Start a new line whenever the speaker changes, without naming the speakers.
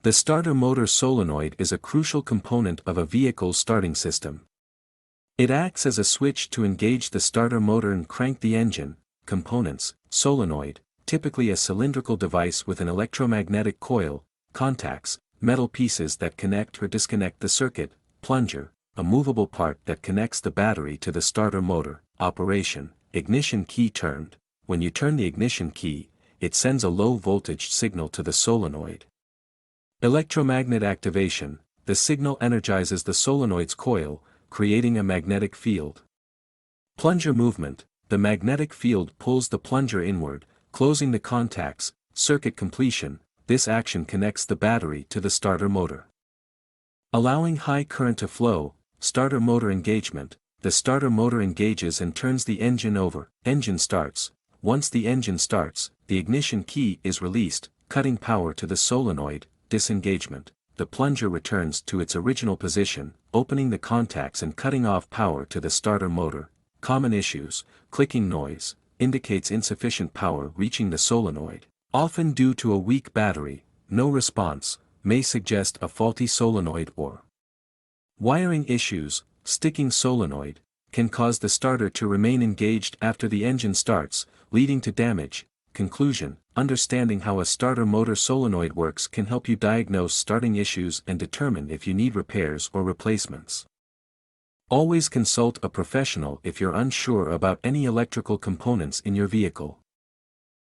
The starter motor solenoid is a crucial component of a vehicle's starting system. It acts as a switch to engage the starter motor and crank the engine. Components: solenoid, typically a cylindrical device with an electromagnetic coil, contacts, metal pieces that connect or disconnect the circuit, plunger, a movable part that connects the battery to the starter motor, operation, ignition key turned. When you turn the ignition key, it sends a low voltage signal to the solenoid. Electromagnet activation, the signal energizes the solenoid's coil, creating a magnetic field. Plunger movement, the magnetic field pulls the plunger inward, closing the contacts. Circuit completion, this action connects the battery to the starter motor. Allowing high current to flow. Starter motor engagement, the starter motor engages and turns the engine over. Engine starts. Once the engine starts, the ignition key is released, cutting power to the solenoid. Disengagement, the plunger returns to its original position, opening the contacts and cutting off power to the starter motor. Common issues: clicking noise, indicates insufficient power reaching the solenoid, often due to a weak battery. No response, may suggest a faulty solenoid or wiring issues. Sticking solenoid, can cause the starter to remain engaged after the engine starts, leading to damage. Conclusion: understanding how a starter motor solenoid works can help you diagnose starting issues and determine if you need repairs or replacements. Always consult a professional if you're unsure about any electrical components in your vehicle.